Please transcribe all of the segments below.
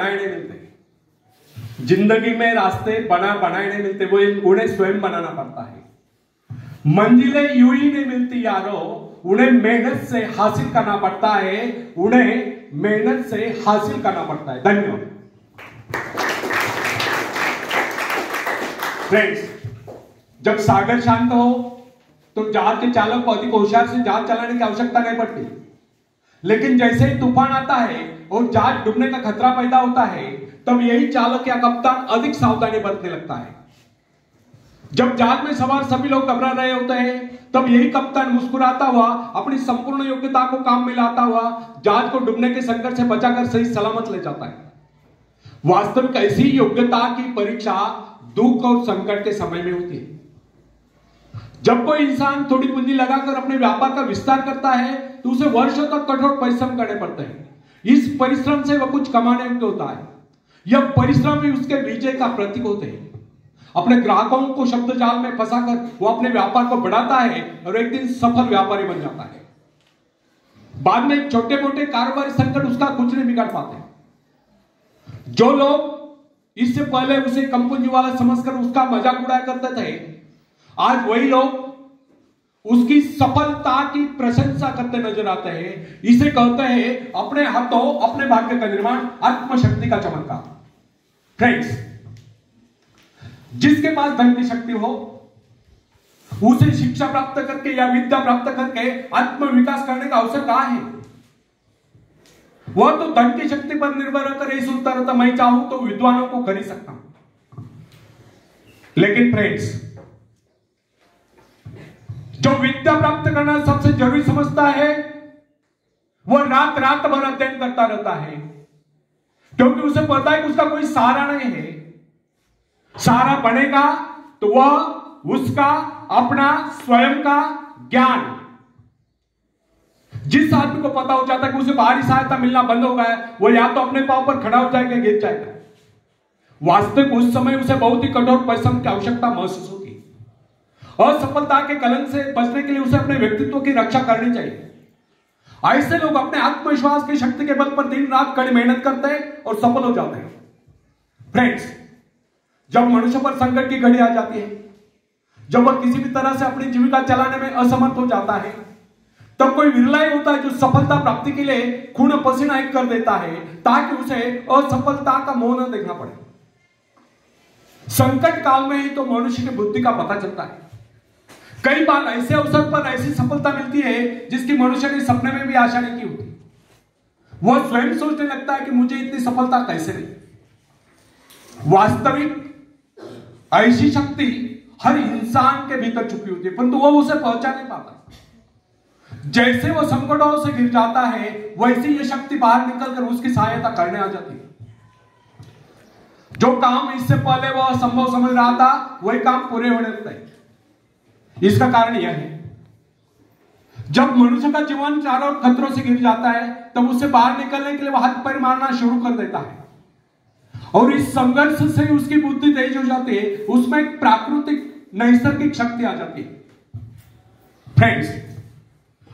बनाए नहीं मिलते। जिंदगी में रास्ते बनाए नहीं मिलते, वो उन्हें स्वयं बनाना पड़ता है। मंजिलें यूं ही नहीं मिलती यारो, उन्हें मेहनत से हासिल करना पड़ता है, उन्हें मेहनत से हासिल करना पड़ता है। धन्यवाद। फ्रेंड्स, जब सागर शांत हो तो जहाज के चालक को अधिक होशियार से जहाज चलाने की आवश्यकता नहीं पड़ती, लेकिन जैसे ही तूफान आता है और जहाज डूबने का खतरा पैदा होता है, तब यही चालक या कप्तान अधिक सावधानी बरतने लगता है। जब जहाज में सवार सभी लोग घबरा रहे होते हैं, तब यही कप्तान मुस्कुराता हुआ अपनी संपूर्ण योग्यता को काम में लाता हुआ जहाज को डूबने के संकट से बचाकर सही सलामत ले जाता है। वास्तविक ऐसी योग्यता की परीक्षा दुख और संकट के समय में होती है। जब कोई इंसान थोड़ी पूंजी लगाकर अपने व्यापार का विस्तार करता है तो उसे वर्षों तक कठोर परिश्रम करने पड़ते हैं। इस परिश्रम से वह कुछ कमाने योग्य होता है। यह परिश्रम ही उसके विजय का प्रतीक होते हैं। अपने ग्राहकों को शब्द जाल में फंसाकर वो अपने व्यापार को बढ़ाता है और एक दिन सफल व्यापारी बन जाता है। बाद में छोटे मोटे कारोबारी संकट उसका कुछ नहीं बिगाड़ पाते। जो लोग इससे पहले उसे कंपनी वाला समझकर उसका मजाक उड़ाया करते थे, आज वही लोग उसकी सफलता की प्रशंसा करते नजर आते हैं। इसे कहते हैं अपने हाथों अपने भाग्य का निर्माण, आत्मशक्ति का चमत्कार। फ्रेंड्स, जिसके पास धन की शक्ति हो उसे शिक्षा प्राप्त करके या विद्या प्राप्त करके आत्म विकास करने का अवसर कहां है? वह तो धन की शक्ति पर निर्भर होकर यही सोचता रहता, मैं चाहूं तो विद्वानों को खरीद सकता हूं। लेकिन फ्रेंड्स, जो विद्या प्राप्त करना सबसे जरूरी समझता है, वह रात रात भर अध्ययन करता रहता है, क्योंकि उसे पता है कि उसका कोई सहारा नहीं है। सहारा बनेगा तो वह उसका अपना स्वयं का ज्ञान। जिस आदमी को पता हो जाता है कि उसे बाहरी सहायता मिलना बंद हो गया है, वह या तो अपने पांव पर खड़ा हो जाएगा, गिर जाएगा। वास्तविक उस समय उसे बहुत ही कठोर परिश्रम की आवश्यकता महसूस होगी। असफलता के कलंक से बचने के लिए उसे अपने व्यक्तित्व की रक्षा करनी चाहिए। ऐसे लोग अपने आत्मविश्वास की शक्ति के बल पर दिन रात कड़ी मेहनत करते हैं और सफल हो जाते हैं। फ्रेंड्स, जब मनुष्य पर संकट की घड़ी आ जाती है, जब वह किसी भी तरह से अपनी जीविका चलाने में असमर्थ हो जाता है, तब कोई विरला ही होता है जो सफलता प्राप्ति के लिए खून पसीना एक कर देता है ताकि उसे असफलता का मोह न देखना पड़े। संकट काल में ही तो मनुष्य की बुद्धि का पता चलता है। कई बार ऐसे अवसर पर ऐसी सफलता मिलती है जिसकी मनुष्य ने सपने में भी आशा नहीं की होती। वह स्वयं सोचने लगता है कि मुझे इतनी सफलता कैसे मिली। वास्तविक ऐसी शक्ति हर इंसान के भीतर छुपी होती है, परंतु वह उसे पहचान नहीं पाता। जैसे वह संकटों से घिर जाता है, वैसे यह शक्ति बाहर निकलकर उसकी सहायता करने आ जाती है। जो काम इससे पहले वह असंभव समझ रहा था, वही काम पूरे होने लगते हैं। इसका कारण यह है, जब मनुष्य का जीवन चारों ओर खतरों से घिर जाता है, तब उसे बाहर निकलने के लिए वह हाथ पैर मारना शुरू कर देता है और इस संघर्ष से उसकी बुद्धि तेज हो जाती है। उसमें एक प्राकृतिक नैसर्गिक शक्ति आ जाती है। फ्रेंड्स,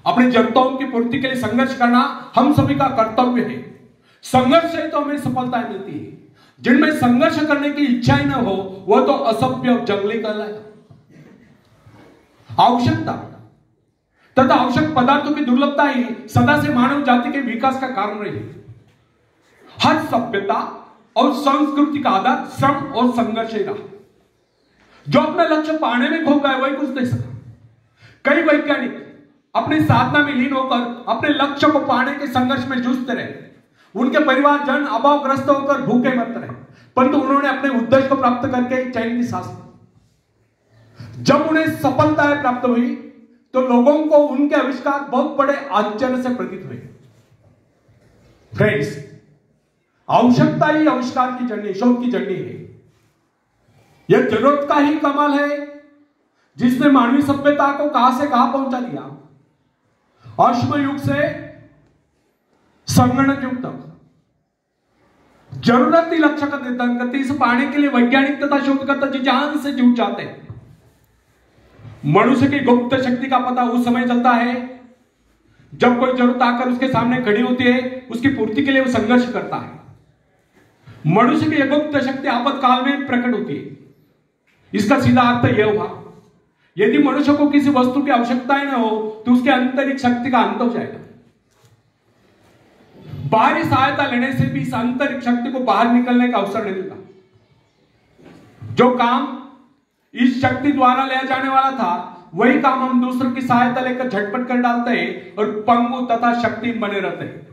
अपनी जरूरतों की पूर्ति के लिए संघर्ष करना हम सभी का कर्तव्य है। संघर्ष से तो हमें सफलता मिलती है। जिनमें संघर्ष करने की इच्छा ही न हो, वह तो असभ्य जंगली कहलाएगा। आवश्यकता तथा आवश्यक पदार्थों की दुर्लभता ही सदा से मानव जाति के विकास का कारण रही है। हर सभ्यता और संस्कृति का आधार श्रम और संघर्ष ही रहा। जो अपना लक्ष्य पाने में खो गए वही कुछ नहीं सका। कई वैज्ञानिक अपनी साधना में लीन होकर अपने लक्ष्य को पाने के संघर्ष में जूझते रहे। उनके परिवारजन अभावग्रस्त होकर भूखे मरते रहे, परंतु उन्होंने अपने उद्देश्य को प्राप्त करके चैन की सांस ली। जब उन्हें सफलताएं प्राप्त हुई तो लोगों को उनके आविष्कार बहुत बड़े आश्चर्य से प्रतीत हुए। फ्रेंड्स, आवश्यकता ही आविष्कार की जर्नी, शोध की जर्नी है। यह जरूरत का ही कमाल है जिसने मानवीय सभ्यता को कहां से कहां पहुंचा दिया। अश्व युग से संगणक युग तक जरूरत ही लक्ष्य का निर्धारण करती। इसे पाने के लिए वैज्ञानिक तथा शोधकर्ता जी जान से जुट जाते हैं। मनुष्य की गुप्त शक्ति का पता उस समय चलता है जब कोई जरूरत आकर उसके सामने खड़ी होती है। उसकी पूर्ति के लिए वो संघर्ष करता है। मनुष्य की गुप्त शक्ति आपातकाल में प्रकट होती है। इसका सीधा अर्थ यह हुआ, यदि मनुष्य को किसी वस्तु की आवश्यकता न हो तो उसके आंतरिक शक्ति का अंत हो जाएगा। बाहरी सहायता लेने से भी इस आंतरिक शक्ति को बाहर निकलने का अवसर नहीं मिलता। जो काम इस शक्ति द्वारा लिया जाने वाला था वही काम हम दूसरों की सहायता लेकर झटपट कर डालते हैं और पंगु तथा शक्तिहीन बने रहते हैं।